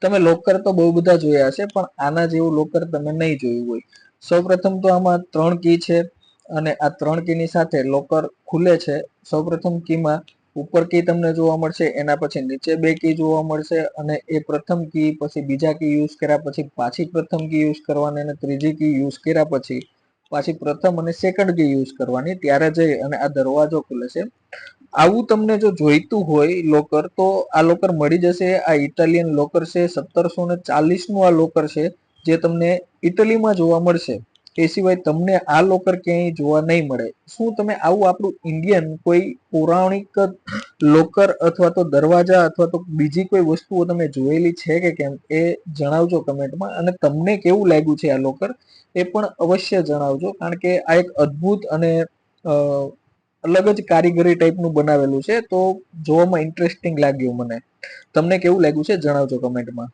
તમે લોકર તો બહુ બધા જોયા હશે, પણ આના જેવું લોકર તમે નહીં જોયું હોય. સૌપ્રથમ તો આમાં 3 કી છે અને આ 3 કીની સાથે લોકર ખુલે છે. સૌપ્રથમ કીમાં ઉપર કી તમને જોવા મળશે, એના પછી નીચે 2 કી જોવા મળશે અને એ પ્રથમ કી પછી બીજા કી યુઝ કર્યા પછી પાછી પ્રથમ કી યુઝ કરવાની અને ત્રીજી કી યુઝ કર્યા પછી પાછી પ્રથમ અને સેકન્ડ કી યુઝ કરવાની, ત્યારે જઈ અને આ દરવાજો ખુલે છે. આવું તમને જો જોઈતું હોય લોકર, તો આ લોકર મળી જશે. આ ઇટાલિયન લોકર છે. 1740 નું આ લોકર છે, જે તમને ઇટલીમાં જોવા મળશે. એ સિવાય તમને આ લોકર ક્યાંય જોવા નહીં મળે. શું તમે આવું આપણું ઇન્ડિયન કોઈ પૌરાણિક લોકર અથવા તો દરવાજા અથવા તો બીજી કોઈ વસ્તુઓ તમે જોયેલી છે કે કેમ, એ જણાવજો કમેન્ટમાં. અને તમને કેવું લાગ્યું છે આ લોકર, એ પણ અવશ્ય જણાવજો. કારણ કે આ એક અદ્ભુત અને અલગ જ કારીગરી ટાઈપનું બનાવેલું છે, તો જોવામાં ઇન્ટરેસ્ટિંગ લાગ્યું મને. તમને કેવું લાગ્યું છે જણાવજો કમેન્ટમાં.